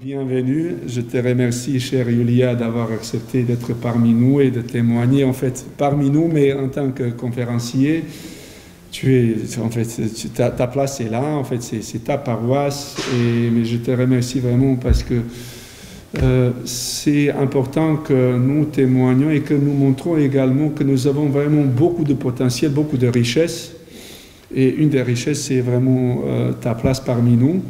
Bienvenue, je te remercie, chère Yulia, d'avoir accepté d'être parmi nous et de témoigner, en fait, parmi nous, mais en tant que conférencier, ta place est là, en fait, c'est ta paroisse, mais je te remercie vraiment parce que c'est important que nous témoignons et que nous montrons également que nous avons vraiment beaucoup de potentiel, beaucoup de richesses, et une des richesses, c'est vraiment ta place parmi nous.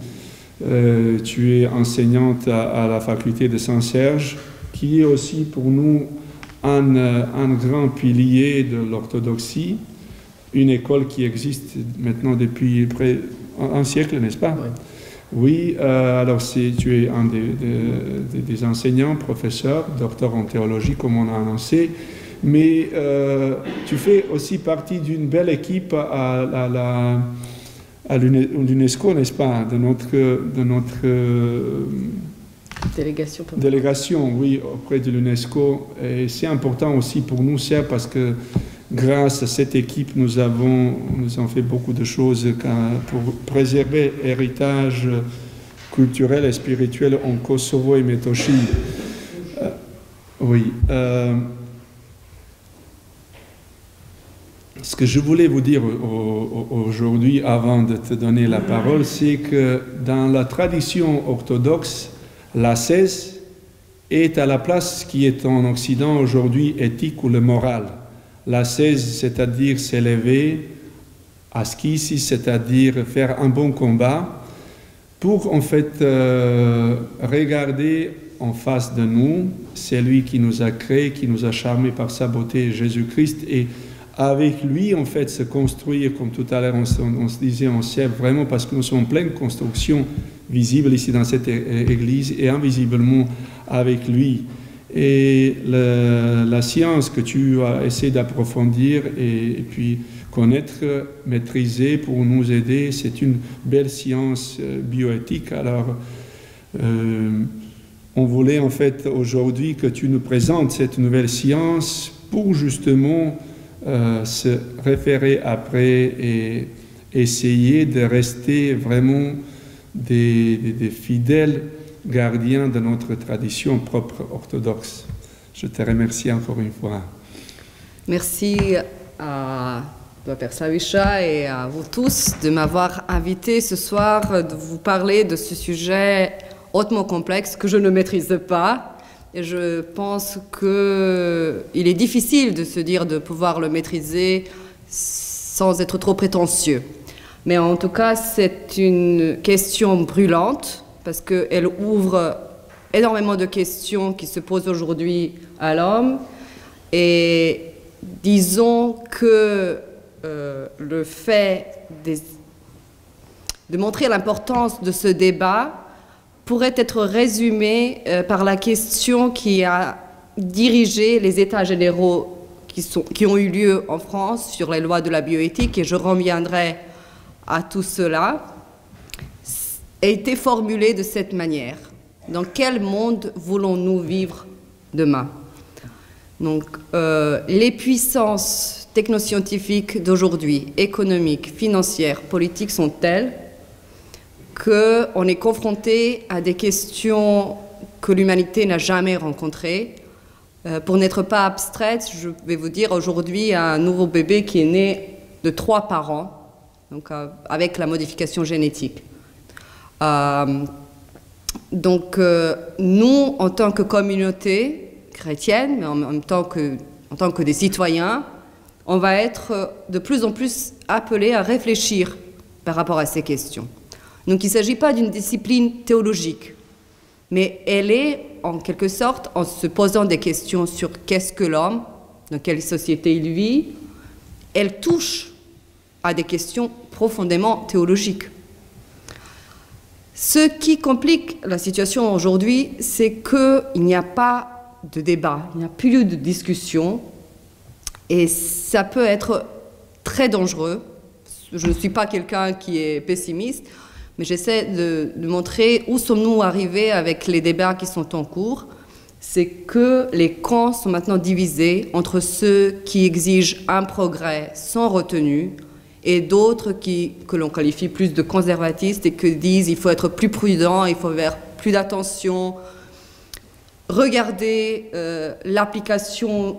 Tu es enseignante à la faculté de Saint-Serge, qui est aussi pour nous un grand pilier de l'orthodoxie, une école qui existe maintenant depuis près un siècle, n'est-ce pas? Oui, alors tu es un des enseignants, professeurs, docteur en théologie, comme on a annoncé, mais tu fais aussi partie d'une belle équipe à l'UNESCO, n'est-ce pas, de notre délégation, oui, auprès de l'UNESCO. Et c'est important aussi pour nous, Serbe, parce que grâce à cette équipe, nous avons fait beaucoup de choses pour préserver l'héritage culturel et spirituel en Kosovo et Metochi. Ce que je voulais vous dire aujourd'hui, avant de te donner la parole, c'est que dans la tradition orthodoxe, l'ascèse est à la place qui est en Occident aujourd'hui éthique ou le moral. L'ascèse, c'est-à-dire s'élever, askisi, c'est-à-dire faire un bon combat, pour en fait regarder en face de nous celui qui nous a créés, qui nous a charmés par sa beauté, Jésus-Christ, et avec lui, en fait, se construire, comme tout à l'heure on se disait en Serbe, vraiment parce que nous sommes en pleine construction visible ici dans cette église et invisiblement avec lui. Et la science que tu as essayé d'approfondir et puis connaître, maîtriser pour nous aider, c'est une belle science bioéthique. Alors, on voulait en fait aujourd'hui que tu nous présentes cette nouvelle science pour justement se référer après et essayer de rester vraiment des fidèles gardiens de notre tradition propre orthodoxe. Je te remercie encore une fois. Merci à Père Slaviša et à vous tous de m'avoir invité ce soir de vous parler de ce sujet hautement complexe que je ne maîtrise pas. Et je pense qu'il est difficile de se dire de pouvoir le maîtriser sans être trop prétentieux. Mais en tout cas, c'est une question brûlante parce qu'elle ouvre énormément de questions qui se posent aujourd'hui à l'homme. Et disons que le fait de montrer l'importance de ce débat pourrait être résumé par la question qui a dirigé les états généraux qui ont eu lieu en France sur les lois de la bioéthique, et je reviendrai à tout cela, a été formulée de cette manière. Dans quel monde voulons-nous vivre demain? Donc, les puissances technoscientifiques d'aujourd'hui, économiques, financières, politiques, sont telles qu'on est confronté à des questions que l'humanité n'a jamais rencontrées. Pour n'être pas abstraite, je vais vous dire aujourd'hui un nouveau bébé qui est né de 3 parents, donc avec la modification génétique. Donc nous, en tant que communauté chrétienne, mais en même temps en tant que des citoyens, on va être de plus en plus appelés à réfléchir par rapport à ces questions. Donc il ne s'agit pas d'une discipline théologique, mais elle est, en quelque sorte, en se posant des questions sur qu'est-ce que l'homme, dans quelle société il vit, elle touche à des questions profondément théologiques. Ce qui complique la situation aujourd'hui, c'est qu'il n'y a pas de débat, il n'y a plus de discussion, et ça peut être très dangereux. Je ne suis pas quelqu'un qui est pessimiste, mais j'essaie de montrer où sommes-nous arrivés avec les débats qui sont en cours. C'est que les camps sont maintenant divisés entre ceux qui exigent un progrès sans retenue et d'autres que l'on qualifie plus de conservatistes et qui disent qu'il faut être plus prudent, il faut plus d'attention, regarder l'application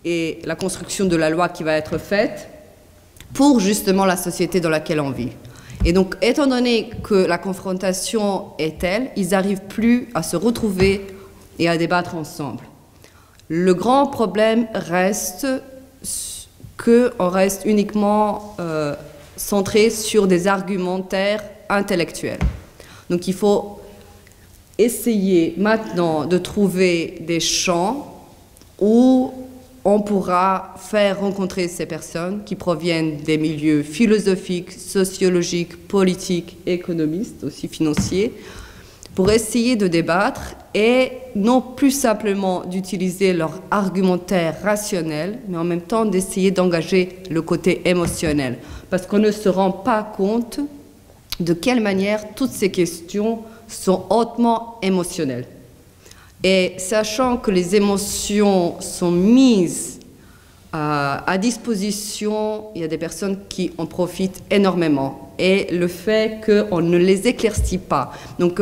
et la construction de la loi qui va être faite pour justement la société dans laquelle on vit. Et donc, étant donné que la confrontation est telle, ils n'arrivent plus à se retrouver et à débattre ensemble. Le grand problème reste qu'on reste uniquement centré sur des argumentaires intellectuels. Donc, il faut essayer maintenant de trouver des champs où on pourra faire rencontrer ces personnes qui proviennent des milieux philosophiques, sociologiques, politiques, économistes, aussi financiers, pour essayer de débattre et non plus simplement d'utiliser leur argumentaire rationnel, mais en même temps d'essayer d'engager le côté émotionnel. Parce qu'on ne se rend pas compte de quelle manière toutes ces questions sont hautement émotionnelles. Et sachant que les émotions sont mises à disposition, il y a des personnes qui en profitent énormément. Et le fait qu'on ne les éclaircit pas. Donc,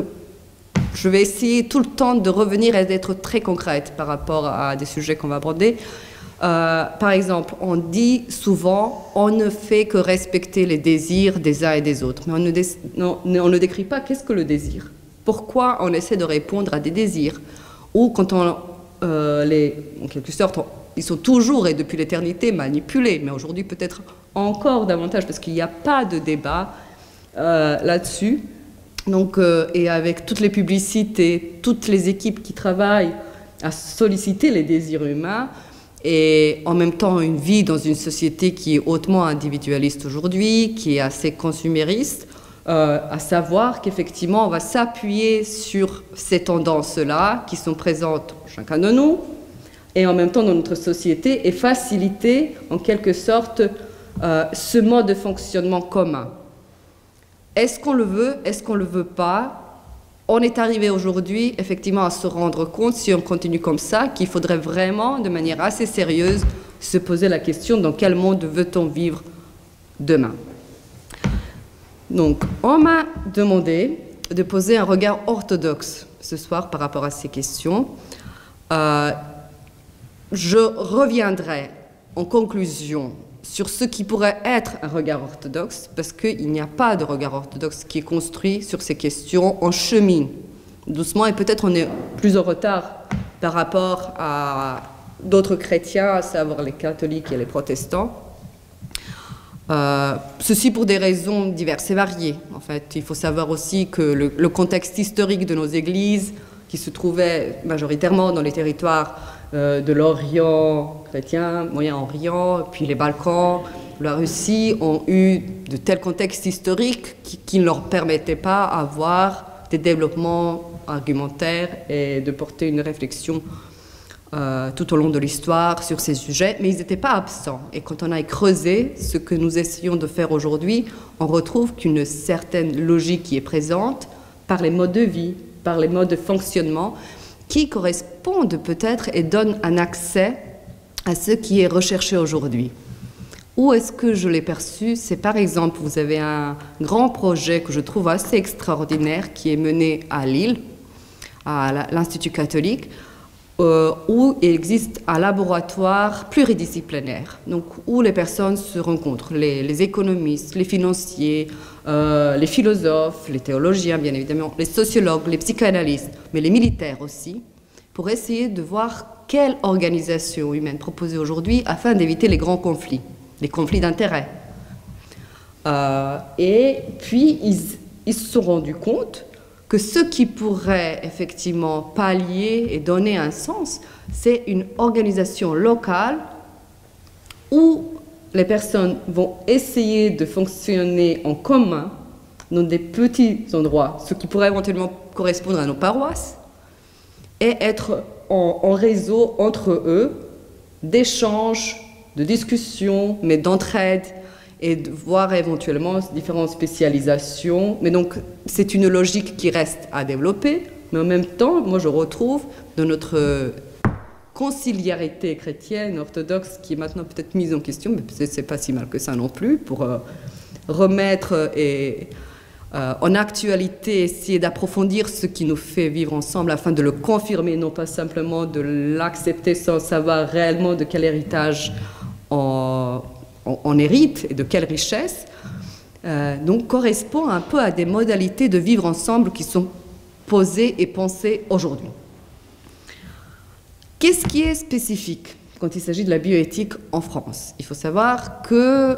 je vais essayer tout le temps de revenir et d'être très concrète par rapport à des sujets qu'on va aborder. Par exemple, on dit souvent on ne fait que respecter les désirs des uns et des autres, mais on ne décrit pas qu'est-ce que le désir. Pourquoi on essaie de répondre à des désirs? Ou quand en quelque sorte, ils sont toujours et depuis l'éternité manipulés, mais aujourd'hui peut-être encore davantage parce qu'il n'y a pas de débat là-dessus. Donc, et avec toutes les publicités, toutes les équipes qui travaillent à solliciter les désirs humains, et en même temps une vie dans une société qui est hautement individualiste aujourd'hui, qui est assez consumériste, à savoir qu'effectivement on va s'appuyer sur ces tendances-là qui sont présentes chacun de nous et en même temps dans notre société et faciliter en quelque sorte ce mode de fonctionnement commun. Est-ce qu'on le veut? Est-ce qu'on ne le veut pas? On est arrivé aujourd'hui effectivement à se rendre compte, si on continue comme ça, qu'il faudrait vraiment de manière assez sérieuse se poser la question dans quel monde veut-on vivre demain? Donc, on m'a demandé de poser un regard orthodoxe ce soir par rapport à ces questions. Je reviendrai en conclusion sur ce qui pourrait être un regard orthodoxe, parce qu'il n'y a pas de regard orthodoxe qui est construit sur ces questions. On chemine doucement et peut-être on est plus en retard par rapport à d'autres chrétiens, à savoir les catholiques et les protestants. Ceci pour des raisons diverses et variées. En fait, il faut savoir aussi que le contexte historique de nos églises, qui se trouvaient majoritairement dans les territoires de l'Orient chrétien, Moyen-Orient, puis les Balkans, la Russie, ont eu de tels contextes historiques qui ne leur permettaient pas d'avoir des développements argumentaires et de porter une réflexion tout au long de l'histoire sur ces sujets, mais ils n'étaient pas absents. Et quand on a creusé ce que nous essayons de faire aujourd'hui, on retrouve qu'une certaine logique qui est présente par les modes de vie, par les modes de fonctionnement, qui correspondent peut-être et donnent un accès à ce qui est recherché aujourd'hui. Où est-ce que je l'ai perçu? C'est par exemple, vous avez un grand projet que je trouve assez extraordinaire qui est mené à Lille, à l'Institut catholique, où il existe un laboratoire pluridisciplinaire, donc où les personnes se rencontrent, les économistes, les financiers, les philosophes, les théologiens bien évidemment, les sociologues, les psychanalystes, mais les militaires aussi, pour essayer de voir quelle organisation humaine proposer aujourd'hui afin d'éviter les grands conflits, les conflits d'intérêts. Et puis ils se sont rendus compte que ce qui pourrait effectivement pallier et donner un sens, c'est une organisation locale où les personnes vont essayer de fonctionner en commun dans des petits endroits, ce qui pourrait éventuellement correspondre à nos paroisses, et être en réseau entre eux, d'échanges, de discussions, mais d'entraide, et de voir éventuellement différentes spécialisations. Mais donc, c'est une logique qui reste à développer, mais en même temps, moi, je retrouve dans notre conciliarité chrétienne, orthodoxe, qui est maintenant peut-être mise en question, mais c'est pas si mal que ça non plus, pour remettre en actualité, essayer d'approfondir ce qui nous fait vivre ensemble afin de le confirmer, non pas simplement de l'accepter sans savoir réellement de quel héritage on hérite et de quelle richesse, donc correspond un peu à des modalités de vivre ensemble qui sont posées et pensées aujourd'hui. Qu'est-ce qui est spécifique quand il s'agit de la bioéthique en France? Il faut savoir que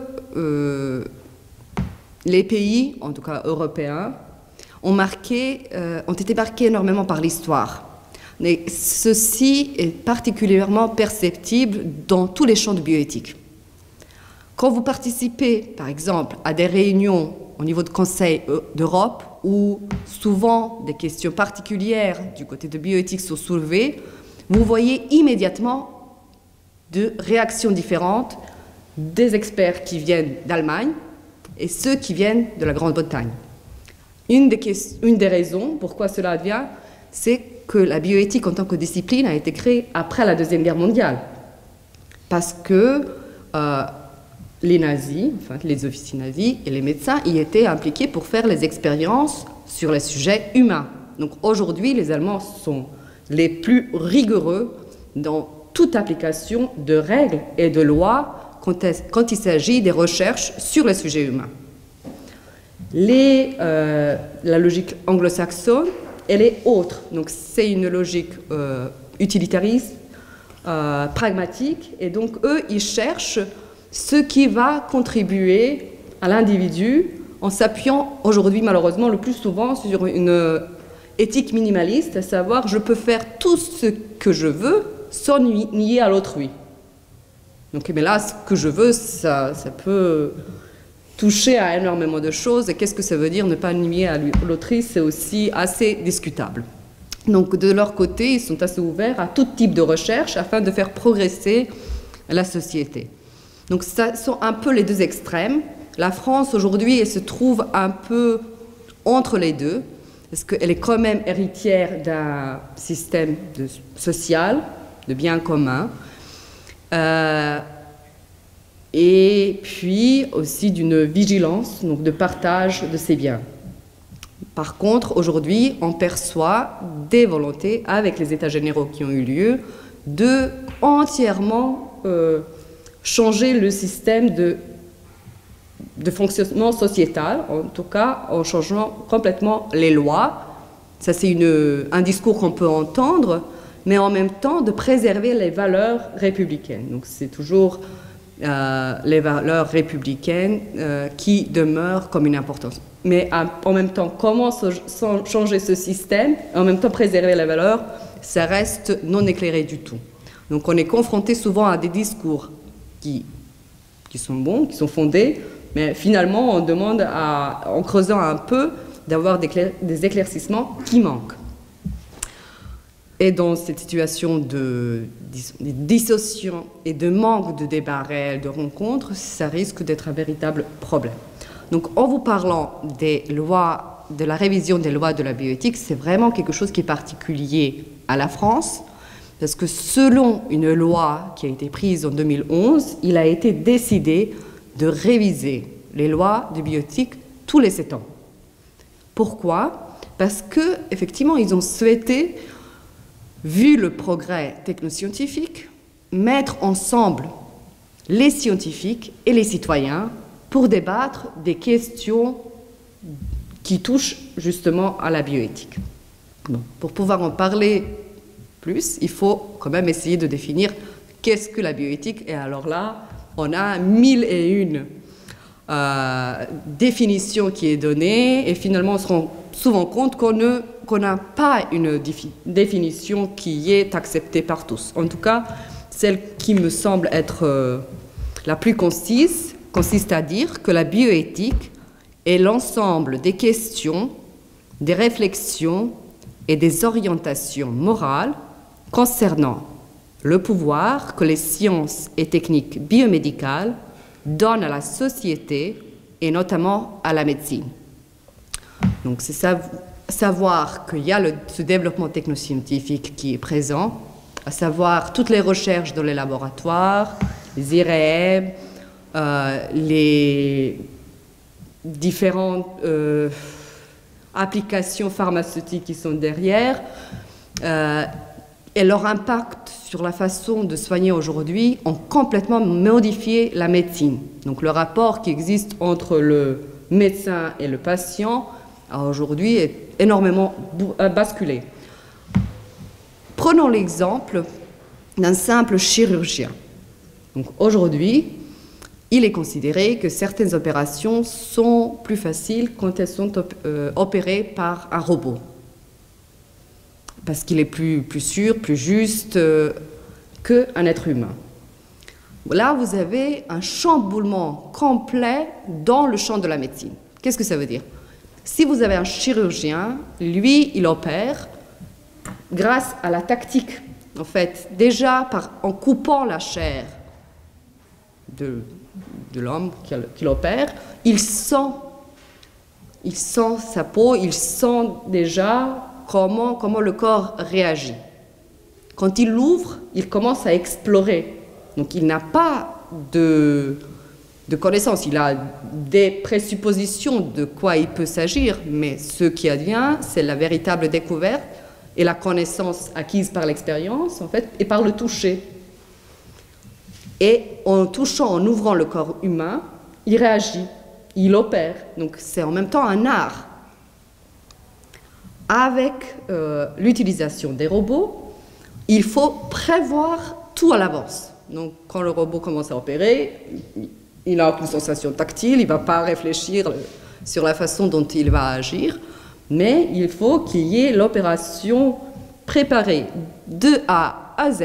les pays, en tout cas européens, ont été marqués énormément par l'histoire. Mais ceci est particulièrement perceptible dans tous les champs de bioéthique. Quand vous participez, par exemple, à des réunions au niveau de Conseil d'Europe, où souvent des questions particulières du côté de bioéthique sont soulevées, vous voyez immédiatement de réactions différentes des experts qui viennent d'Allemagne et ceux qui viennent de la Grande-Bretagne. Une des raisons pourquoi cela advient, c'est que la bioéthique en tant que discipline a été créée après la Deuxième Guerre mondiale. Parce que les nazis, enfin les officiers nazis et les médecins y étaient impliqués pour faire les expériences sur les sujets humains. Donc aujourd'hui, les Allemands sont les plus rigoureux dans toute application de règles et de lois quand il s'agit des recherches sur les sujets humains. La logique anglo-saxonne, elle est autre. Donc c'est une logique utilitariste, pragmatique, et donc eux, ils cherchent ce qui va contribuer à l'individu en s'appuyant aujourd'hui, malheureusement, le plus souvent sur une éthique minimaliste, à savoir je peux faire tout ce que je veux sans nier à l'autrui. Donc, mais là, ce que je veux, ça peut toucher à énormément de choses. Et qu'est-ce que ça veut dire ne pas nuire à l'autrui? C'est aussi assez discutable. Donc, de leur côté, ils sont assez ouverts à tout type de recherche afin de faire progresser la société. Donc, ça sont un peu les deux extrêmes. La France, aujourd'hui, elle se trouve un peu entre les deux, parce qu'elle est quand même héritière d'un système social, de biens communs, et puis aussi d'une vigilance, donc de partage de ces biens. Par contre, aujourd'hui, on perçoit des volontés, avec les États généraux qui ont eu lieu, de entièrement changer le système de fonctionnement sociétal, en tout cas en changeant complètement les lois. Ça, c'est un discours qu'on peut entendre, mais en même temps de préserver les valeurs républicaines. Donc c'est toujours les valeurs républicaines qui demeurent comme une importance. Mais en même temps, comment changer ce système, en même temps préserver les valeurs, ça reste non éclairé du tout. Donc on est confronté souvent à des discours qui sont bons, qui sont fondés, mais finalement on demande, en creusant un peu, d'avoir des éclaircissements qui manquent. Et dans cette situation de dissociation et de manque de débat réel, de rencontres, ça risque d'être un véritable problème. Donc en vous parlant des lois, de la révision des lois de la bioéthique, c'est vraiment quelque chose qui est particulier à la France, parce que selon une loi qui a été prise en 2011, il a été décidé de réviser les lois de bioéthique tous les 7 ans. Pourquoi? Parce qu'effectivement, ils ont souhaité, vu le progrès technoscientifique, mettre ensemble les scientifiques et les citoyens pour débattre des questions qui touchent justement à la bioéthique. Bon, pour pouvoir en parler plus, il faut quand même essayer de définir qu'est-ce que la bioéthique. Et alors là, on a 1001 définition qui est donnée, et finalement on se rend souvent compte qu'on n'a pas une définition qui est acceptée par tous. En tout cas, celle qui me semble être la plus concise consiste à dire que la bioéthique est l'ensemble des questions, des réflexions et des orientations morales concernant le pouvoir que les sciences et techniques biomédicales donnent à la société et notamment à la médecine. Donc c'est savoir qu'il y a ce développement technoscientifique qui est présent, à savoir toutes les recherches dans les laboratoires, les IRM, les différentes applications pharmaceutiques qui sont derrière, et leur impact sur la façon de soigner aujourd'hui ont complètement modifié la médecine. Donc le rapport qui existe entre le médecin et le patient aujourd'hui est énormément basculé. Prenons l'exemple d'un simple chirurgien. Donc aujourd'hui, il est considéré que certaines opérations sont plus faciles quand elles sont opérées par un robot. Parce qu'il est plus sûr, plus juste qu'un être humain. Là, vous avez un chamboulement complet dans le champ de la médecine. Qu'est-ce que ça veut dire? Si vous avez un chirurgien, lui, il opère grâce à la tactique. En fait, déjà en coupant la chair de l'homme qu'il opère, il sent sa peau, il sent déjà comment le corps réagit. Quand il l'ouvre, il commence à explorer. Donc il n'a pas de connaissances, il a des présuppositions de quoi il peut s'agir, mais ce qui advient, c'est la véritable découverte et la connaissance acquise par l'expérience, en fait, et par le toucher. Et en touchant, en ouvrant le corps humain, il réagit, il opère. Donc c'est en même temps un art. Avec l'utilisation des robots, il faut prévoir tout à l'avance. Donc quand le robot commence à opérer, il n'a aucune sensation tactile, il ne va pas réfléchir sur la façon dont il va agir, mais il faut qu'il y ait l'opération préparée de A à Z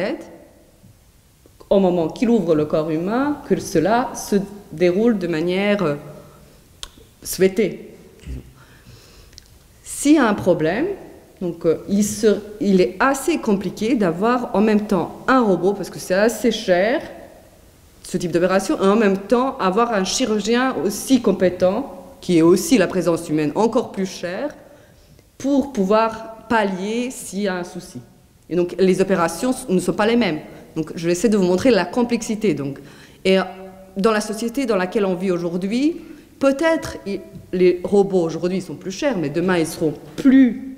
au moment qu'il ouvre le corps humain, que cela se déroule de manière souhaitée. S'il y a un problème, donc, il est assez compliqué d'avoir en même temps un robot, parce que c'est assez cher, ce type d'opération, et en même temps avoir un chirurgien aussi compétent, qui est aussi la présence humaine encore plus chère, pour pouvoir pallier s'il y a un souci. Et donc les opérations ne sont pas les mêmes. Donc je vais essayer de vous montrer la complexité. Donc. Et dans la société dans laquelle on vit aujourd'hui, peut-être les robots aujourd'hui sont plus chers, mais demain ils seront plus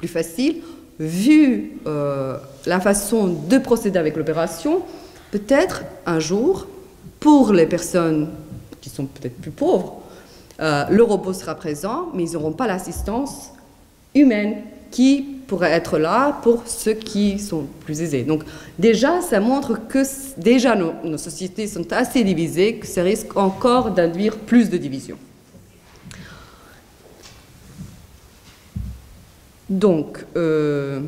faciles. Vu la façon de procéder avec l'opération, peut-être un jour, pour les personnes qui sont peut-être plus pauvres, le robot sera présent, mais ils n'auront pas l'assistance humaine qui pourrait être là pour ceux qui sont plus aisés. Donc déjà, ça montre que déjà nos sociétés sont assez divisées, que ça risque encore d'induire plus de divisions. Donc, je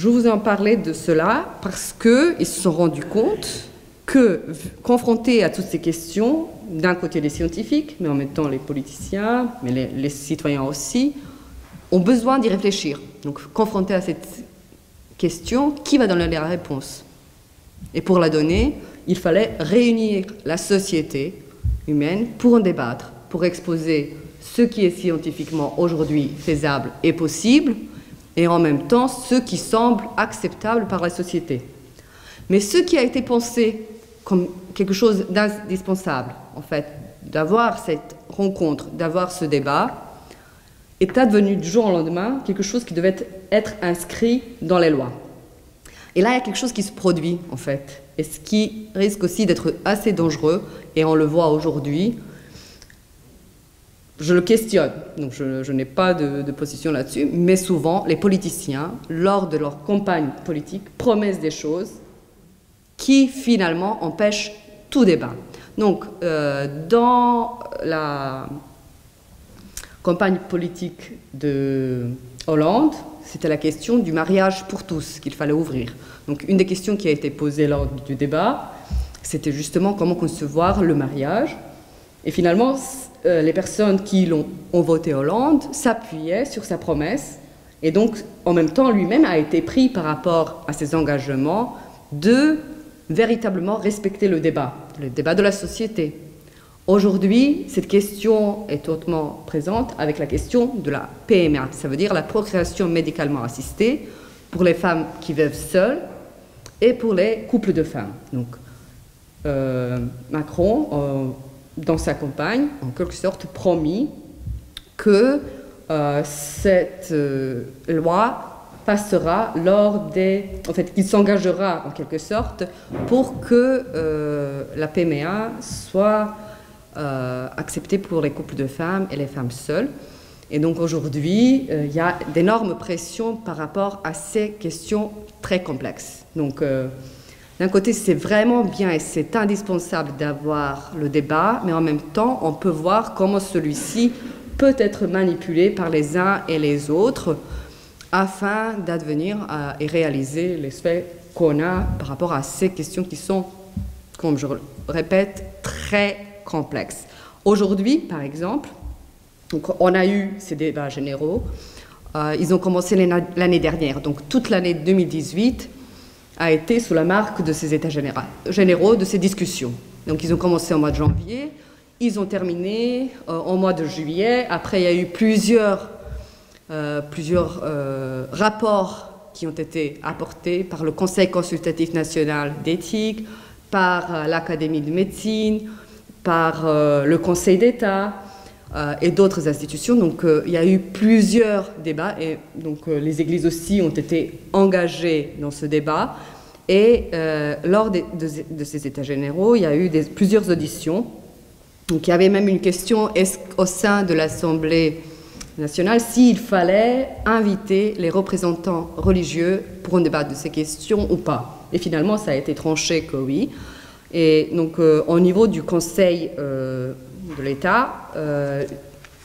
vous en parlais de cela parce qu'ils se sont rendus compte que, confrontés à toutes ces questions, d'un côté les scientifiques, mais en même temps les politiciens, mais les citoyens aussi, ont besoin d'y réfléchir. Donc, confrontés à cette question, qui va donner la réponse? Et pour la donner, il fallait réunir la société humaine pour en débattre, pour exposer ce qui est scientifiquement aujourd'hui faisable et possible, et en même temps ce qui semble acceptable par la société. Mais ce qui a été pensé comme quelque chose d'indispensable, en fait, d'avoir cette rencontre, d'avoir ce débat, est advenu du jour au lendemain quelque chose qui devait être inscrit dans les lois. Et là, il y a quelque chose qui se produit, en fait, et ce qui risque aussi d'être assez dangereux, et on le voit aujourd'hui. Je le questionne, donc je n'ai pas de position là-dessus, mais souvent, les politiciens, lors de leur campagne politique, promettent des choses qui, finalement, empêchent tout débat. Donc, dans la campagne politique de Hollande, c'était la question du mariage pour tous qu'il fallait ouvrir. Donc, une des questions qui a été posée lors du débat, c'était justement comment concevoir le mariage. Et finalement, les personnes qui ont voté Hollande s'appuyaient sur sa promesse. Et donc, en même temps, lui-même a été pris par rapport à ses engagements de véritablement respecter le débat de la société. Aujourd'hui, cette question est hautement présente avec la question de la PMA, ça veut dire la procréation médicalement assistée pour les femmes qui vivent seules et pour les couples de femmes. Donc, Macron, dans sa campagne, en quelque sorte, promis que cette loi passera en fait, il s'engagera en quelque sorte pour que la PMA soit acceptée pour les couples de femmes et les femmes seules. Et donc aujourd'hui, il y a d'énormes pressions par rapport à ces questions très complexes. Donc d'un côté, c'est vraiment bien et c'est indispensable d'avoir le débat, mais en même temps, on peut voir comment celui-ci peut être manipulé par les uns et les autres afin d'advenir et réaliser les faits qu'on a par rapport à ces questions qui sont, comme je le répète, très complexes. Aujourd'hui, par exemple, donc on a eu ces débats généraux. Ils ont commencé l'année dernière, donc toute l'année 2018 a été sous la marque de ces états généraux, de ces discussions. Donc ils ont commencé au mois de janvier, ils ont terminé au mois de juillet. Après, il y a eu plusieurs rapports qui ont été apportés par le Conseil consultatif national d'éthique, par l'Académie de médecine, par le Conseil d'État et d'autres institutions. Donc il y a eu plusieurs débats et donc les églises aussi ont été engagées dans ce débat. Et lors de ces états généraux, il y a eu plusieurs auditions. Donc il y avait même une question au sein de l'Assemblée nationale s'il fallait inviter les représentants religieux pour un débat de ces questions ou pas. Et finalement, ça a été tranché que oui. Et donc, au niveau du Conseil de l'État,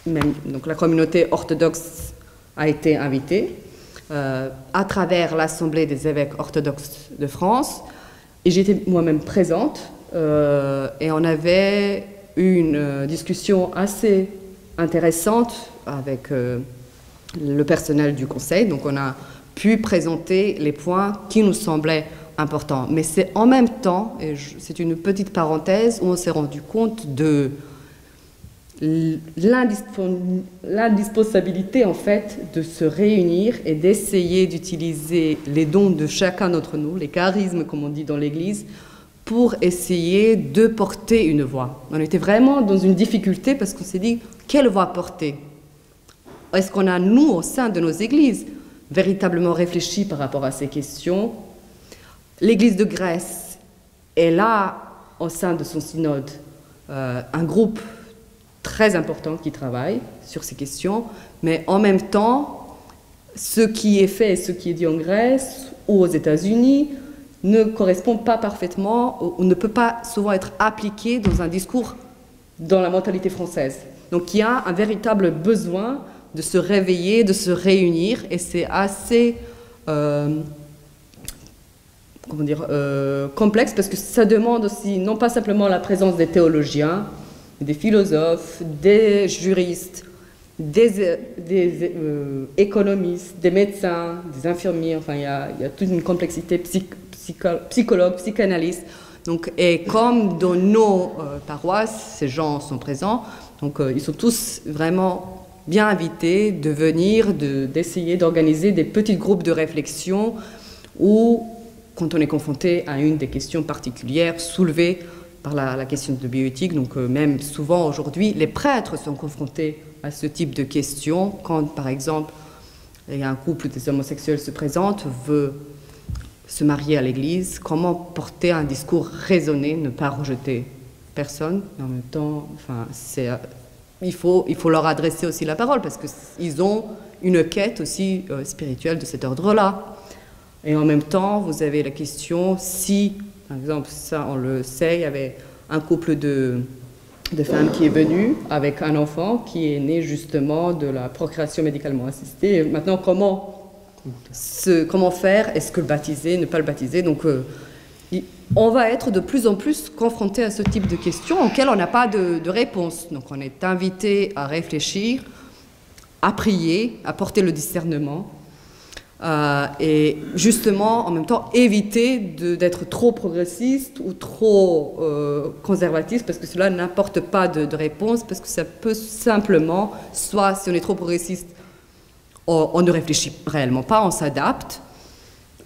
donc la communauté orthodoxe a été invitée à travers l'Assemblée des évêques orthodoxes de France. Et j'étais moi-même présente et on avait eu une discussion assez intéressante avec le personnel du Conseil. Donc on a pu présenter les points qui nous semblaient importants. Mais c'est en même temps, et c'est une petite parenthèse, où on s'est rendu compte de l'indispensabilité en fait de se réunir et d'essayer d'utiliser les dons de chacun d'entre nous, les charismes comme on dit dans l'Église, pour essayer de porter une voix. On était vraiment dans une difficulté parce qu'on s'est dit, quelle voix porter? Est-ce qu'on a, nous, au sein de nos églises, véritablement réfléchi par rapport à ces questions? L'Église de Grèce est là, au sein de son synode, un groupe très important qui travaille sur ces questions, mais en même temps, ce qui est fait et ce qui est dit en Grèce ou aux États-Unis ne correspond pas parfaitement ou ne peut pas souvent être appliqué dans un discours dans la mentalité française. Donc il y a un véritable besoin de se réveiller, de se réunir, et c'est assez complexe parce que ça demande aussi non pas simplement la présence des théologiens, des philosophes, des juristes, des économistes, des médecins, des infirmiers, enfin il y a toute une complexité, psychologues, psychanalystes. Donc, et comme dans nos paroisses, ces gens sont présents, donc ils sont tous vraiment bien invités de venir, d'essayer d'organiser des petits groupes de réflexion où, quand on est confronté à une des questions particulières soulevées par la question de bioéthique, donc même souvent aujourd'hui, les prêtres sont confrontés à ce type de questions. Quand, par exemple, il y a un couple des homosexuels se présente, veut se marier à l'église, comment porter un discours raisonné, ne pas rejeter personne, mais en même temps, enfin, il faut leur adresser aussi la parole, parce qu'ils ont une quête aussi spirituelle de cet ordre-là. Et en même temps, vous avez la question si, par exemple, ça on le sait, il y avait un couple de femmes qui est venu avec un enfant qui est né justement de la procréation médicalement assistée. Et maintenant, comment faire? Est-ce que le baptiser, ne pas le baptiser? Donc, on va être de plus en plus confronté à ce type de questions auxquelles on n'a pas de réponse. Donc, on est invité à réfléchir, à prier, à porter le discernement. Et justement, en même temps, éviter d'être trop progressiste ou trop conservatiste, parce que cela n'apporte pas de réponse, parce que ça peut simplement, soit si on est trop progressiste, on ne réfléchit réellement pas, on s'adapte,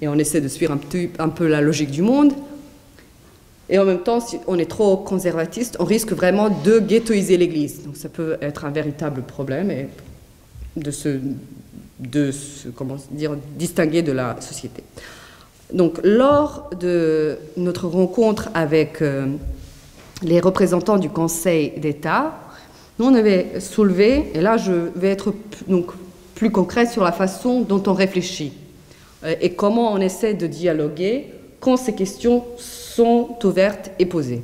et on essaie de suivre un peu la logique du monde, Et en même temps, si on est trop conservatiste, on risque vraiment de ghettoiser l'Église. Donc ça peut être un véritable problème et de se comment dire, distinguer de la société. Donc lors de notre rencontre avec les représentants du Conseil d'État, nous on avait soulevé, et là je vais être donc plus concret sur la façon dont on réfléchit et comment on essaie de dialoguer quand ces questions sont ouvertes et posées.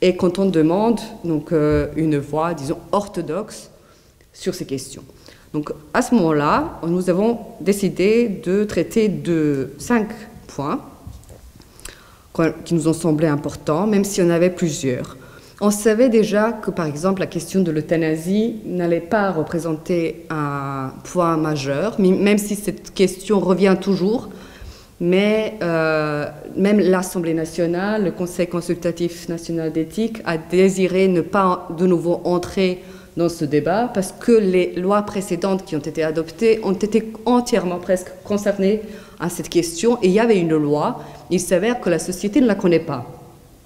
Et quand on demande donc, une voix, disons, orthodoxe sur ces questions. Donc à ce moment-là, nous avons décidé de traiter de 5 points qui nous ont semblé importants, même s'il y en avait plusieurs. On savait déjà que, par exemple, la question de l'euthanasie n'allait pas représenter un point majeur, même si cette question revient toujours. Mais même l'Assemblée nationale, le Conseil consultatif national d'éthique, a désiré ne pas de nouveau entrer dans ce débat parce que les lois précédentes qui ont été adoptées ont été entièrement presque concernées à cette question. Et il y avait une loi, il s'avère que la société ne la connaît pas.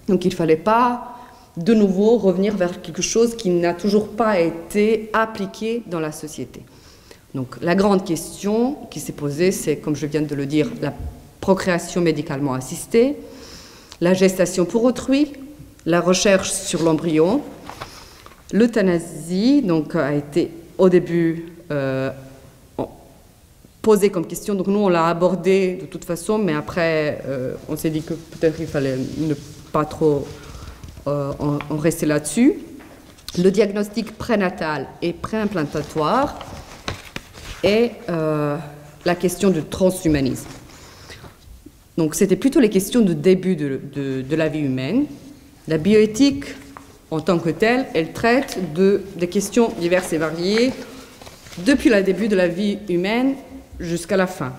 Donc il ne fallait pas de nouveau revenir vers quelque chose qui n'a toujours pas été appliqué dans la société. Donc la grande question qui s'est posée, c'est, comme je viens de le dire, la procréation médicalement assistée, la gestation pour autrui, la recherche sur l'embryon. L'euthanasie donc a été au début posée comme question, donc nous on l'a abordée de toute façon, mais après on s'est dit que peut-être il fallait ne pas trop en rester là-dessus. Le diagnostic prénatal et préimplantatoire et la question du transhumanisme. Donc c'était plutôt les questions de début de la vie humaine. La bioéthique, en tant que telle, elle traite des questions diverses et variées depuis le début de la vie humaine jusqu'à la fin,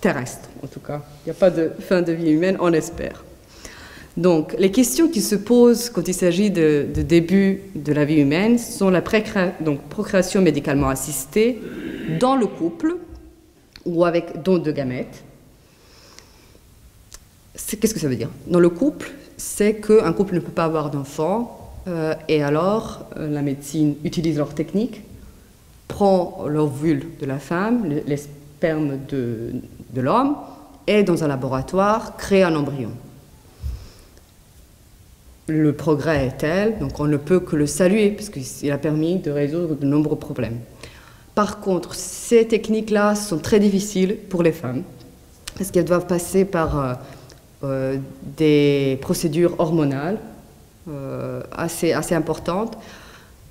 terrestre en tout cas. Il n'y a pas de fin de vie humaine, on espère. Donc les questions qui se posent quand il s'agit de début de la vie humaine sont la procréation médicalement assistée dans le couple ou avec don de gamètes. Qu'est-ce que ça veut dire? Dans le couple, c'est qu'un couple ne peut pas avoir d'enfant et alors la médecine utilise leur technique, prend l'ovule de la femme, les spermes de l'homme et dans un laboratoire crée un embryon. Le progrès est tel, donc on ne peut que le saluer parce qu'il a permis de résoudre de nombreux problèmes. Par contre, ces techniques-là sont très difficiles pour les femmes parce qu'elles doivent passer par des procédures hormonales assez importantes.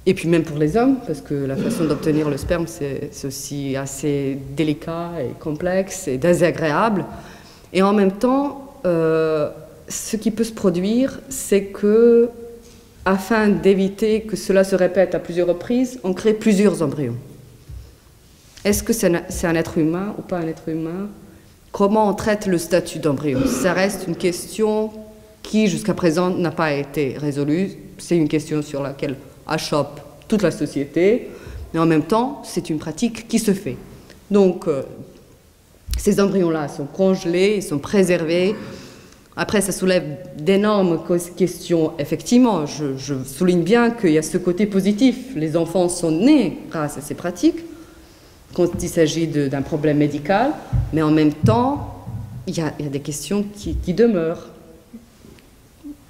Et puis même pour les hommes, parce que la façon d'obtenir le sperme, c'est aussi assez délicat et complexe et désagréable. Et en même temps, ce qui peut se produire, c'est que, afin d'éviter que cela se répète à plusieurs reprises, on crée plusieurs embryons. Est-ce que c'est un être humain ou pas un être humain? Comment on traite le statut d'embryon? Ça reste une question qui, jusqu'à présent, n'a pas été résolue. C'est une question sur laquelle achoppe toute la société, mais en même temps, c'est une pratique qui se fait. Donc, ces embryons-là sont congelés, ils sont préservés. Après, ça soulève d'énormes questions. Effectivement, je souligne bien qu'il y a ce côté positif. Les enfants sont nés grâce à ces pratiques, quand il s'agit d'un problème médical, mais en même temps, il y a des questions qui demeurent.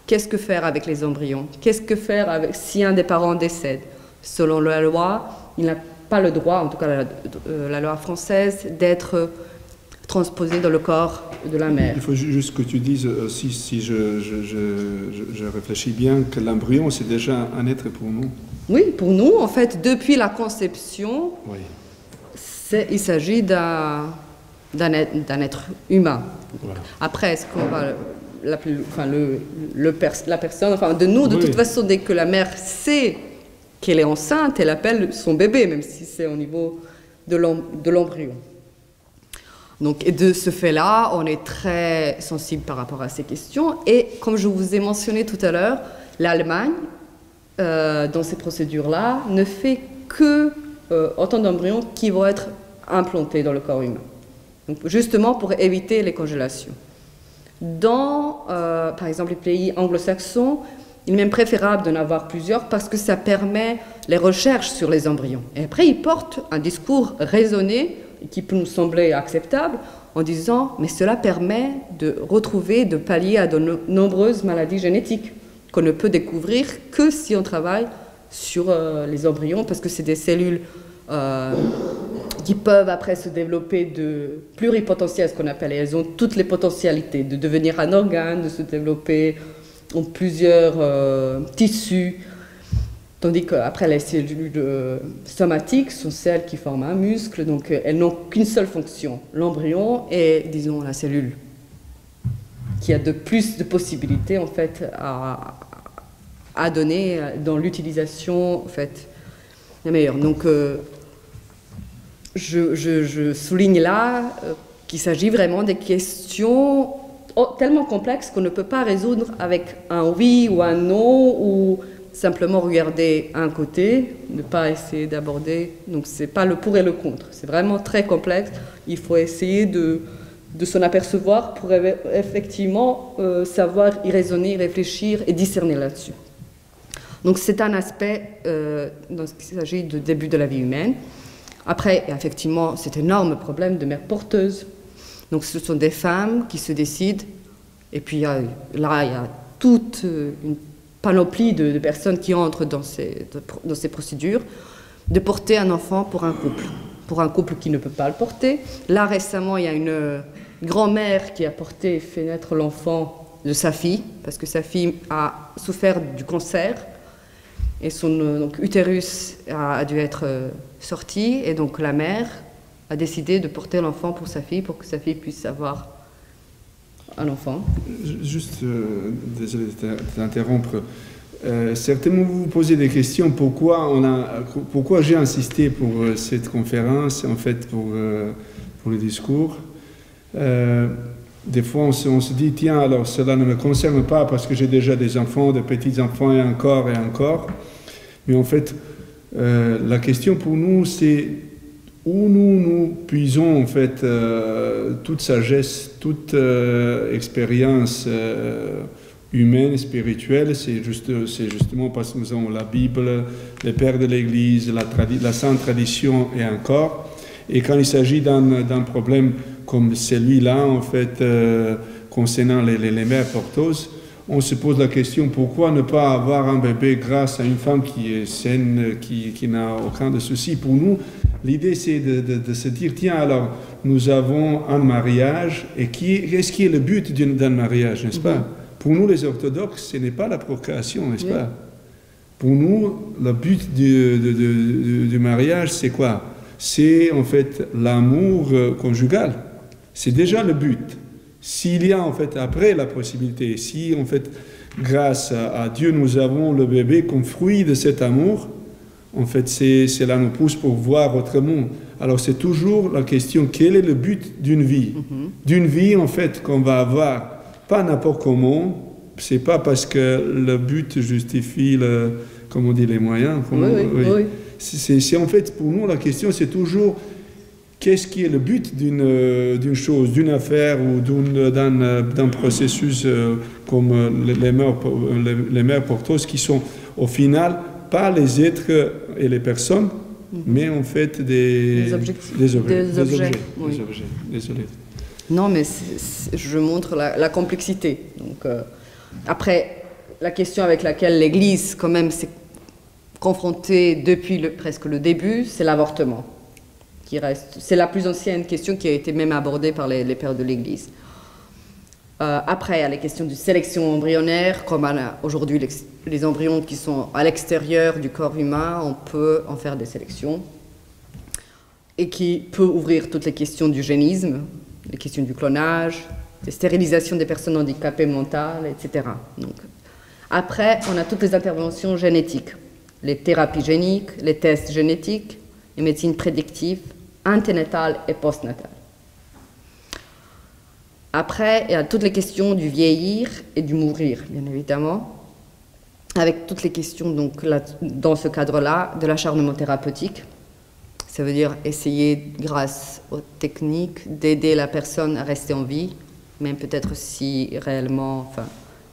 Qu'est-ce que faire avec les embryons? Qu'est-ce que faire si un des parents décède? Selon la loi, il n'a pas le droit, en tout cas la loi française, d'être transposé dans le corps de la mère. Il faut juste que tu dises, si je réfléchis bien, que l'embryon, c'est déjà un être pour nous. Oui, pour nous, en fait, depuis la conception, oui. Il s'agit d'un être humain. Voilà. Après, est-ce qu'on va la personne, enfin de nous, de toute façon, dès que la mère sait qu'elle est enceinte, elle appelle son bébé, même si c'est au niveau de l'embryon. Donc, et de ce fait-là, on est très sensible par rapport à ces questions. Et comme je vous ai mentionné tout à l'heure, l'Allemagne, dans ces procédures-là, ne fait que autant d'embryons qui vont être implantés dans le corps humain. Donc, justement pour éviter les congélations. Dans, par exemple, les pays anglo-saxons, il est même préférable d'en avoir plusieurs parce que ça permet les recherches sur les embryons. Et après, ils portent un discours raisonné qui peut nous sembler acceptable en disant « mais cela permet de retrouver, de pallier à de nombreuses maladies génétiques qu'on ne peut découvrir que si on travaille sur les embryons parce que c'est des cellules qui peuvent après se développer de pluripotentielles, ce qu'on appelle, et elles ont toutes les potentialités de devenir un organe, de se développer en plusieurs tissus, tandis qu'après les cellules somatiques sont celles qui forment un muscle, donc elles n'ont qu'une seule fonction. L'embryon est, disons, la cellule qui a de plus de possibilités en fait à donner dans l'utilisation en fait la meilleure. Donc je souligne là qu'il s'agit vraiment des questions tellement complexes qu'on ne peut pas résoudre avec un oui ou un non ou simplement regarder un côté, ne pas essayer d'aborder. Donc c'est pas le pour et le contre, c'est vraiment très complexe. Il faut essayer de s'en apercevoir pour effectivement savoir y raisonner, y réfléchir et discerner là-dessus. Donc c'est un aspect dans ce qu'il s'agit de début de la vie humaine. Après, effectivement, cet énorme problème de mères porteuses. Donc ce sont des femmes qui se décident, et puis là, il y a toute une panoplie de personnes qui entrent dans ces procédures, de porter un enfant pour un couple qui ne peut pas le porter. Là, récemment, il y a une grand-mère qui a fait naître l'enfant de sa fille, parce que sa fille a souffert du cancer, et son utérus a dû être sorti, et donc la mère a décidé de porter l'enfant pour sa fille, pour que sa fille puisse avoir un enfant. Juste, désolé de t'interrompre, certainement vous vous posez des questions, pourquoi j'ai insisté pour cette conférence, en fait pour le discours. Des fois on se dit, tiens, alors cela ne me concerne pas parce que j'ai déjà des enfants, des petits-enfants et encore, mais en fait, la question pour nous, c'est où nous puisons en fait toute sagesse, toute expérience humaine, spirituelle. C'est justement parce que nous avons la Bible, les pères de l'Église, la sainte tradition et encore. Et quand il s'agit d'un problème comme celui-là, en fait, concernant les mères porteuses, on se pose la question, pourquoi ne pas avoir un bébé grâce à une femme qui est saine, qui n'a aucun de souci. Pour nous, l'idée c'est de se dire, tiens, alors nous avons un mariage, et qu'est-ce qui est le but d'un mariage, n'est-ce pas? Pour nous les orthodoxes, ce n'est pas la procréation, n'est-ce pas? Pour nous, le but du mariage, c'est quoi? C'est en fait l'amour conjugal. C'est déjà le but. S'il y a en fait après la possibilité, si en fait grâce à Dieu nous avons le bébé comme fruit de cet amour, en fait cela nous pousse pour voir autrement. Alors c'est toujours la question, quel est le but d'une vie? D'une vie en fait qu'on va avoir, pas n'importe comment, c'est pas parce que le but justifie comme on dit, les moyens. Oui. C'est en fait pour nous la question c'est toujours qu'est-ce qui est le but d'une chose, d'une affaire ou d'un processus comme les mères porteuses qui sont au final pas les êtres et les personnes, mais en fait des objets. Oui. Désolé. Non, mais je montre la complexité. Donc, après, la question avec laquelle l'Église quand même s'est confrontée depuis presque le début, c'est l'avortement. C'est la plus ancienne question qui a été même abordée par les pères de l'Église. Après, il y a les questions de sélection embryonnaire, comme aujourd'hui les embryons qui sont à l'extérieur du corps humain, on peut en faire des sélections, et qui peut ouvrir toutes les questions du génisme, les questions du clonage, des stérilisations des personnes handicapées mentales, etc. Donc, après, on a toutes les interventions génétiques, les thérapies géniques, les tests génétiques, les médecines prédictives, anténatales et postnatales. Après, il y a toutes les questions du vieillir et du mourir, bien évidemment, avec toutes les questions, donc, dans ce cadre-là, de l'acharnement thérapeutique. Ça veut dire essayer, grâce aux techniques, d'aider la personne à rester en vie, même peut-être si réellement, enfin,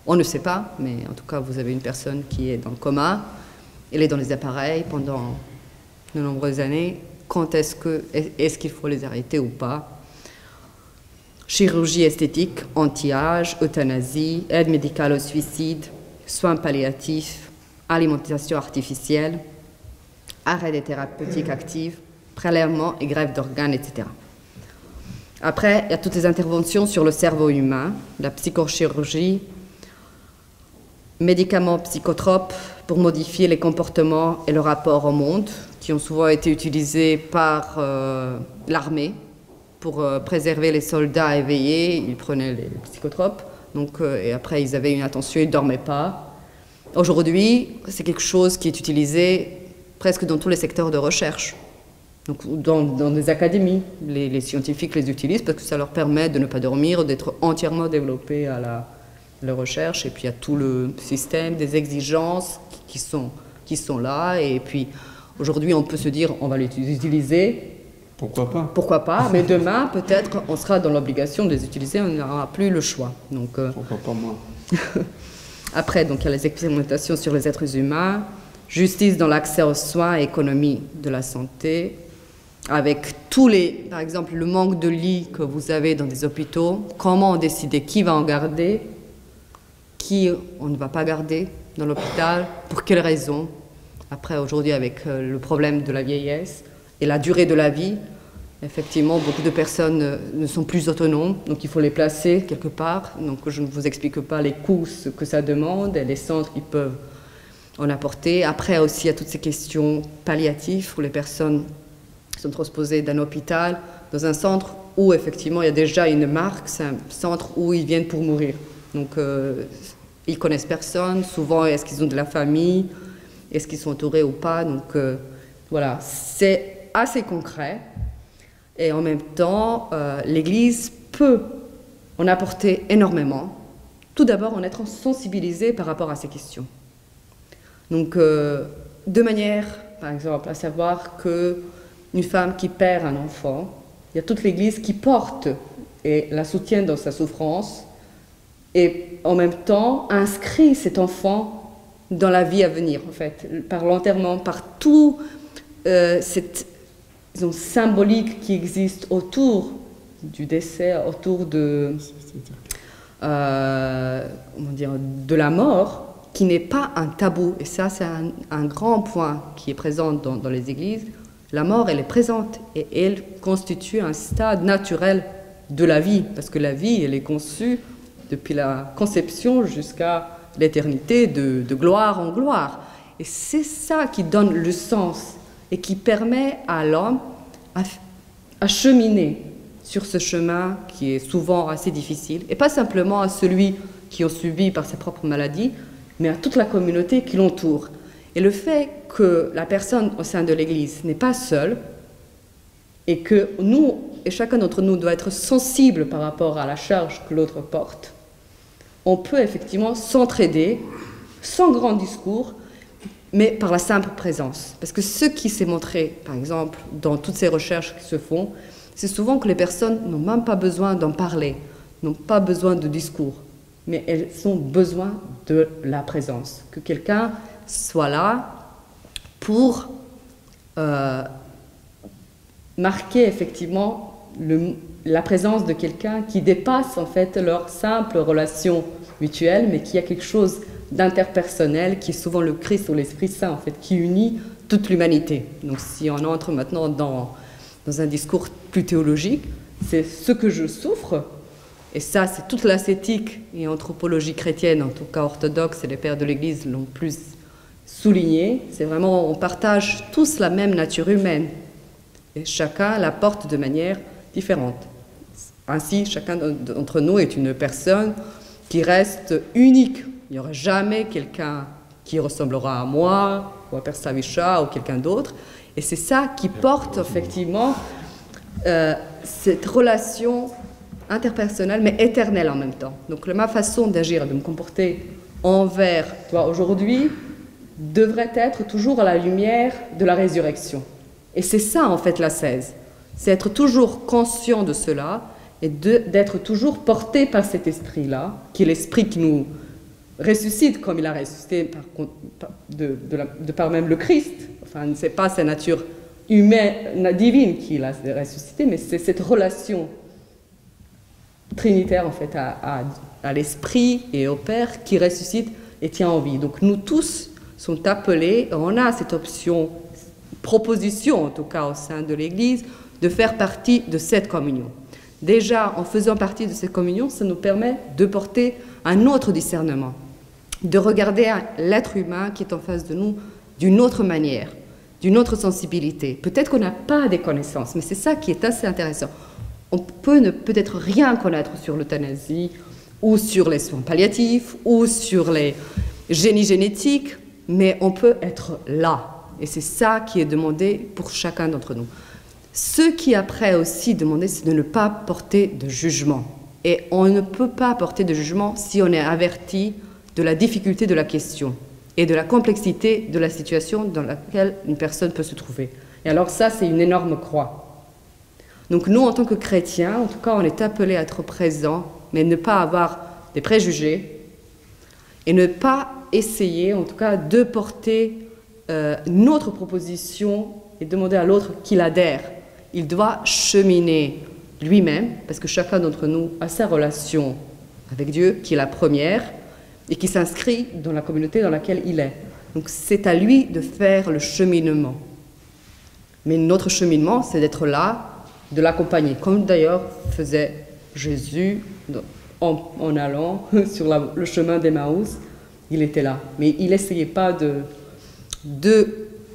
on ne sait pas, mais en tout cas, vous avez une personne qui est dans le coma, elle est dans les appareils pendant de nombreuses années. Quand est-ce qu'il faut les arrêter ou pas? Chirurgie esthétique, anti-âge, euthanasie, aide médicale au suicide, soins palliatifs, alimentation artificielle, arrêt des thérapeutiques actives, prélèvement et greffe d'organes, etc. Après, il y a toutes les interventions sur le cerveau humain, la psychochirurgie, médicaments psychotropes pour modifier les comportements et le rapport au monde, qui ont souvent été utilisés par l'armée pour préserver les soldats éveillés. Ils prenaient les psychotropes, donc, et après ils avaient une attention, ils ne dormaient pas. Aujourd'hui, c'est quelque chose qui est utilisé presque dans tous les secteurs de recherche. Donc, dans des académies, les scientifiques les utilisent parce que ça leur permet de ne pas dormir, d'être entièrement développés à la recherche. Et puis il y a tout le système des exigences qui sont là. Et puis aujourd'hui, on peut se dire on va les utiliser. Pourquoi pas? Pourquoi pas? Mais demain, peut-être, on sera dans l'obligation de les utiliser, on n'aura plus le choix. Donc, pourquoi pas moi? Après, donc, il y a les expérimentations sur les êtres humains, justice dans l'accès aux soins et économie de la santé, avec par exemple, le manque de lits que vous avez dans des hôpitaux, comment décider qui va en garder, qui on ne va pas garder dans l'hôpital, pour quelles raisons. Après, aujourd'hui, avec le problème de la vieillesse et la durée de la vie, effectivement, beaucoup de personnes ne sont plus autonomes, donc il faut les placer quelque part. Donc je ne vous explique pas les coûts, ce que ça demande, et les centres qui peuvent en apporter. Après aussi, il y a toutes ces questions palliatives où les personnes sont transposées d'un hôpital dans un centre où effectivement il y a déjà une marque, c'est un centre où ils viennent pour mourir. Donc ils connaissent personne, souvent est-ce qu'ils ont de la famille, est-ce qu'ils sont entourés ou pas. Donc voilà, c'est assez concret. Et en même temps, l'Église peut en apporter énormément. Tout d'abord, en étant sensibilisée par rapport à ces questions. Donc, de manière, par exemple, à savoir qu'une femme qui perd un enfant, il y a toute l'Église qui porte et la soutient dans sa souffrance et en même temps inscrit cet enfant dans la vie à venir, en fait, par l'enterrement, par tout cette symbolique qui existe autour du décès, autour de la mort, qui n'est pas un tabou. Et ça, c'est un grand point qui est présent dans les églises. La mort, elle est présente et elle constitue un stade naturel de la vie, parce que la vie, elle est conçue depuis la conception jusqu'à l'éternité, de gloire en gloire. Et c'est ça qui donne le sens et qui permet à l'homme à cheminer sur ce chemin qui est souvent assez difficile, et pas simplement à celui qui a subi par ses propres maladies, mais à toute la communauté qui l'entoure. Et le fait que la personne au sein de l'Église n'est pas seule, et que nous, et chacun d'entre nous doit être sensible par rapport à la charge que l'autre porte, on peut effectivement s'entraider, sans grand discours, mais par la simple présence. Parce que ce qui s'est montré, par exemple, dans toutes ces recherches qui se font, c'est souvent que les personnes n'ont même pas besoin d'en parler, n'ont pas besoin de discours, mais elles ont besoin de la présence, que quelqu'un soit là pour marquer effectivement la présence de quelqu'un qui dépasse en fait leur simple relation mutuelle, mais qui a quelque chose d'interpersonnel, qui est souvent le Christ ou l'Esprit Saint, en fait, qui unit toute l'humanité. Donc si on entre maintenant dans un discours plus théologique, c'est ce que je souffre, et ça c'est toute l'ascétique et anthropologie chrétienne, en tout cas orthodoxe, et les pères de l'Église l'ont plus souligné, c'est vraiment, on partage tous la même nature humaine, et chacun la porte de manière différente. Ainsi, chacun d'entre nous est une personne qui reste unique. Il n'y aura jamais quelqu'un qui ressemblera à moi, ou à Père Savicha, ou quelqu'un d'autre. Et c'est ça qui porte effectivement cette relation interpersonnelle, mais éternelle en même temps. Donc ma façon d'agir, de me comporter envers toi aujourd'hui, devrait être toujours à la lumière de la résurrection. Et c'est ça en fait l'ascèse. C'est être toujours conscient de cela et d'être toujours porté par cet esprit-là, qui est l'esprit qui nous ressuscite comme il a ressuscité de par même le Christ. Enfin, ce n'est pas sa nature humaine, divine qui l'a ressuscité, mais c'est cette relation trinitaire en fait à l'esprit et au Père qui ressuscite et tient en vie. Donc nous tous sommes appelés, on a cette option, proposition en tout cas au sein de l'Église, de faire partie de cette communion. Déjà, en faisant partie de cette communion, ça nous permet de porter un autre discernement, de regarder l'être humain qui est en face de nous d'une autre manière, d'une autre sensibilité. Peut-être qu'on n'a pas des connaissances, mais c'est ça qui est assez intéressant. On peut ne peut-être rien connaître sur l'euthanasie, ou sur les soins palliatifs, ou sur les génies génétiques, mais on peut être là. Et c'est ça qui est demandé pour chacun d'entre nous. Ce qui est après aussi demandé, c'est de ne pas porter de jugement. Et on ne peut pas porter de jugement si on est averti de la difficulté de la question et de la complexité de la situation dans laquelle une personne peut se trouver. Et alors ça, c'est une énorme croix. Donc nous, en tant que chrétiens, en tout cas, on est appelés à être présents, mais ne pas avoir des préjugés et ne pas essayer, en tout cas, de porter notre proposition et demander à l'autre qu'il adhère. Il doit cheminer lui-même, parce que chacun d'entre nous a sa relation avec Dieu, qui est la première, et qui s'inscrit dans la communauté dans laquelle il est. Donc c'est à lui de faire le cheminement. Mais notre cheminement, c'est d'être là, de l'accompagner, comme d'ailleurs faisait Jésus en allant sur le chemin d'Emmaüs. Il était là, mais il n'essayait pas de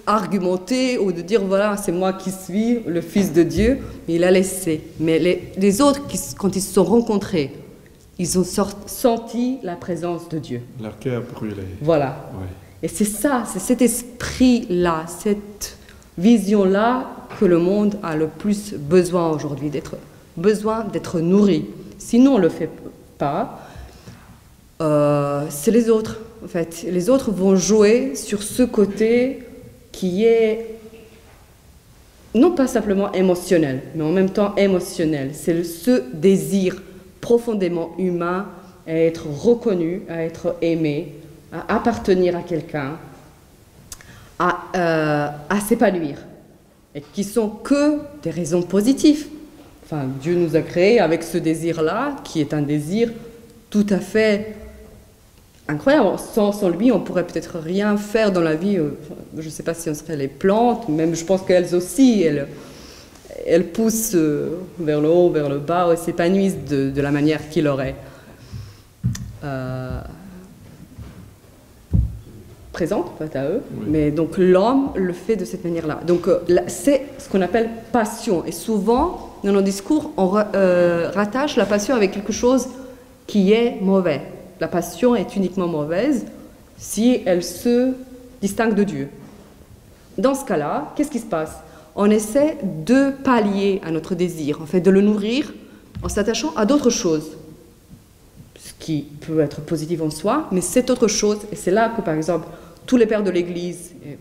argumenter ou de dire voilà, c'est moi qui suis le Fils de Dieu, mais il a laissé. Mais les autres, quand ils se sont rencontrés, ils ont senti la présence de Dieu. Leur cœur brûlé. Voilà. Ouais. Et c'est ça, c'est cet esprit-là, cette vision-là que le monde a le plus besoin aujourd'hui, besoin d'être nourri. Sinon, on ne le fait pas. C'est les autres, en fait. Les autres vont jouer sur ce côté qui est non pas simplement émotionnel, mais en même temps émotionnel. C'est ce désir profondément humain à être reconnu, à être aimé, à appartenir à quelqu'un, à s'épanouir, et qui sont que des raisons positives. Enfin, Dieu nous a créés avec ce désir-là, qui est un désir tout à fait incroyable. Sans lui, on ne pourrait peut-être rien faire dans la vie. Je ne sais pas si on serait les plantes, même je pense qu'elles aussi, elles poussent vers le haut, vers le bas, et s'épanouissent de la manière qu'il aurait. Présente, pas à eux, oui. Mais donc l'homme le fait de cette manière-là. Donc c'est ce qu'on appelle passion. Et souvent, dans nos discours, on rattache la passion avec quelque chose qui est mauvais. La passion est uniquement mauvaise si elle se distingue de Dieu. Dans ce cas-là, qu'est-ce qui se passe? On essaie de pallier à notre désir, en fait, de le nourrir en s'attachant à d'autres choses, ce qui peut être positif en soi, mais c'est autre chose. Et c'est là que, par exemple, tous les pères de l'Église, et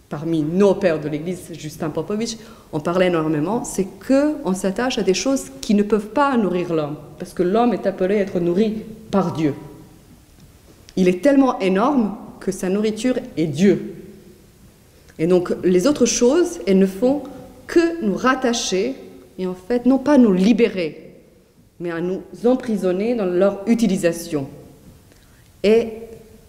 parmi nos pères de l'Église, Justin Popovic, on parlait énormément, c'est qu'on s'attache à des choses qui ne peuvent pas nourrir l'homme, parce que l'homme est appelé à être nourri par Dieu. Il est tellement énorme que sa nourriture est Dieu. Et donc, les autres choses, elles ne font que nous rattacher, et en fait, non pas nous libérer, mais à nous emprisonner dans leur utilisation. Et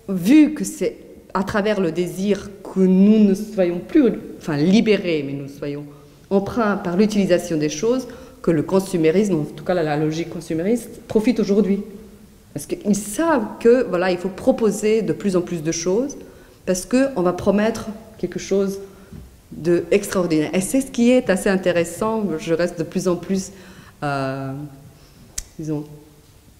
vu que c'est à travers le désir que nous ne soyons plus libérés, mais nous soyons empreints par l'utilisation des choses, que le consumérisme, en tout cas la logique consumériste, profite aujourd'hui. Parce qu'ils savent que voilà, il faut proposer de plus en plus de choses, parce qu'on va promettre quelque chose d'extraordinaire. Et c'est ce qui est assez intéressant. Je reste de plus en plus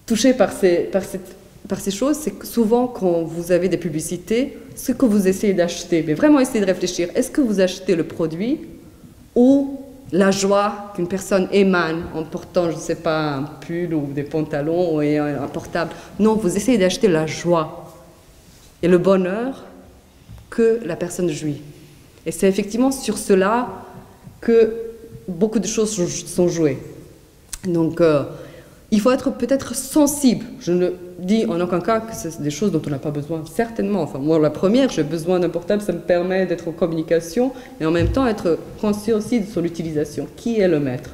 touchée par ces choses. C'est que souvent, quand vous avez des publicités, ce que vous essayez d'acheter, mais vraiment essayez de réfléchir, est-ce que vous achetez le produit ou la joie qu'une personne émane en portant, je ne sais pas, un pull ou des pantalons ou un portable? Non, vous essayez d'acheter la joie et le bonheur que la personne jouit. Et c'est effectivement sur cela que beaucoup de choses sont jouées. Donc, il faut être peut-être sensible. Je ne dis en aucun cas que c'est des choses dont on n'a pas besoin, certainement. Enfin, moi, la première, j'ai besoin d'un portable, ça me permet d'être en communication et en même temps être conscient aussi de son utilisation. Qui est le maître?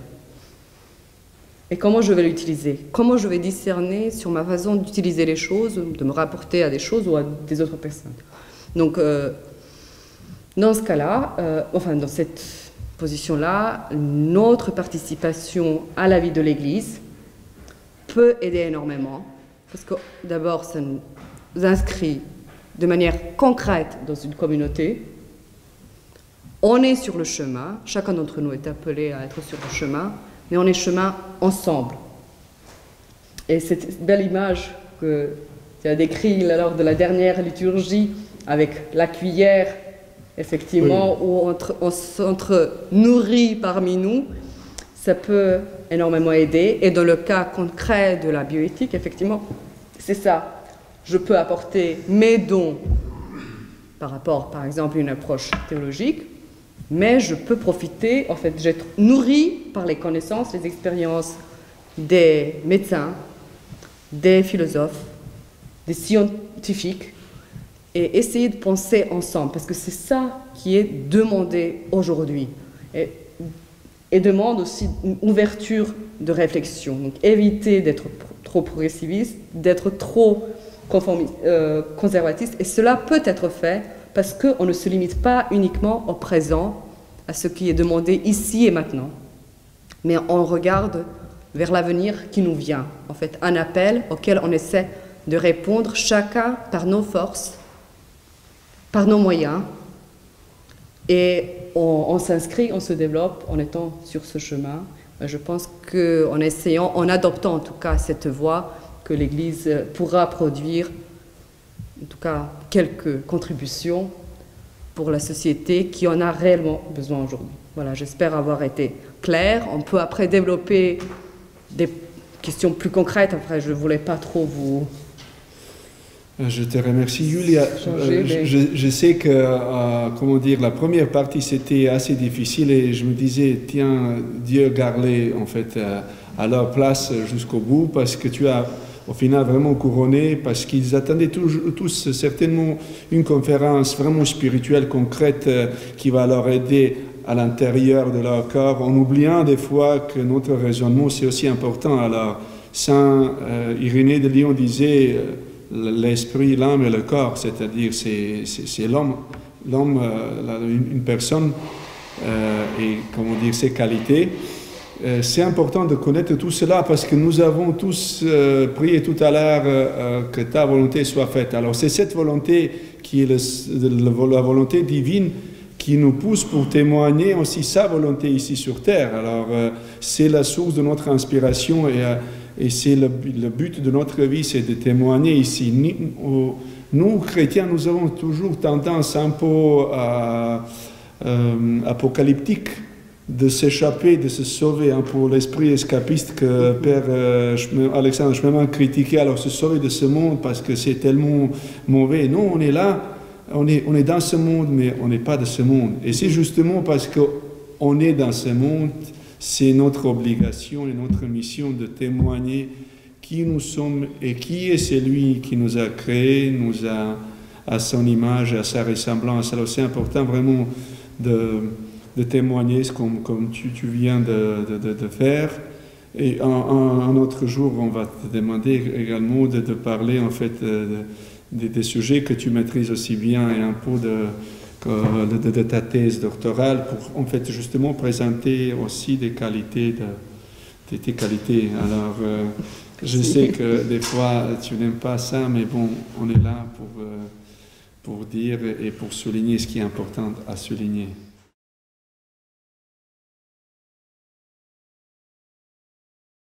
Et comment je vais l'utiliser? Comment je vais discerner sur ma façon d'utiliser les choses, de me rapporter à des choses ou à des autres personnes? Donc, dans ce cas-là, enfin, dans cette position-là, notre participation à la vie de l'Église peut aider énormément, parce que d'abord, ça nous inscrit de manière concrète dans une communauté. On est sur le chemin, chacun d'entre nous est appelé à être sur le chemin, mais on est chemin ensemble. Et cette belle image que tu as décrite lors de la dernière liturgie, avec la cuillère, effectivement, oui, où on s'entre-nourrit parmi nous, ça peut énormément aider. Et dans le cas concret de la bioéthique, effectivement, c'est ça. Je peux apporter mes dons par rapport, par exemple, à une approche théologique, mais je peux profiter, en fait, j'être nourri par les connaissances, les expériences des médecins, des philosophes, des scientifiques, et essayer de penser ensemble, parce que c'est ça qui est demandé aujourd'hui. Et demande aussi une ouverture de réflexion. Donc éviter d'être trop progressiviste, d'être trop conservatiste. Et cela peut être fait parce qu'on ne se limite pas uniquement au présent, à ce qui est demandé ici et maintenant. Mais on regarde vers l'avenir qui nous vient. En fait, un appel auquel on essaie de répondre chacun par nos forces, par nos moyens. Et on s'inscrit, on se développe en étant sur ce chemin. Je pense qu'en essayant, en adoptant en tout cas cette voie, que l'Église pourra produire en tout cas quelques contributions pour la société qui en a réellement besoin aujourd'hui. Voilà, j'espère avoir été claire. On peut après développer des questions plus concrètes. Après, je ne voulais pas trop vous... Je te remercie, Julia. Je sais que, comment dire, la première partie, c'était assez difficile et je me disais, tiens, Dieu garde-les, en fait, à leur place jusqu'au bout, parce que tu as, au final, vraiment couronné, parce qu'ils attendaient tous certainement une conférence vraiment spirituelle, concrète, qui va leur aider à l'intérieur de leur corps, en oubliant des fois que notre raisonnement, c'est aussi important. Alors, Saint Irénée de Lyon disait... l'esprit, l'âme et le corps, c'est-à-dire c'est l'homme, une personne et comment dire ses qualités. C'est important de connaître tout cela parce que nous avons tous prié tout à l'heure que ta volonté soit faite. Alors c'est cette volonté qui est la volonté divine qui nous pousse pour témoigner aussi sa volonté ici sur terre. Alors c'est la source de notre inspiration et c'est le but de notre vie, c'est de témoigner ici. Nous, chrétiens, nous avons toujours tendance un peu apocalyptique de s'échapper, de se sauver, hein, pour l'esprit escapiste que Père Alexandre Schmemann critiquait, alors se sauver de ce monde parce que c'est tellement mauvais. Non, on est là, on est dans ce monde, mais on n'est pas de ce monde. Et c'est justement parce qu'on est dans ce monde, c'est notre obligation et notre mission de témoigner qui nous sommes et qui est celui qui nous a créés, nous a à son image et à sa ressemblance. Alors c'est important vraiment de témoigner comme tu viens de faire. Et un autre jour, on va te demander également de parler en fait des sujets que tu maîtrises aussi bien et un peu de ta thèse doctorale pour en fait justement présenter aussi des qualités de tes qualités. Alors je sais que des fois tu n'aimes pas ça, mais bon, on est là pour dire et pour souligner ce qui est important à souligner.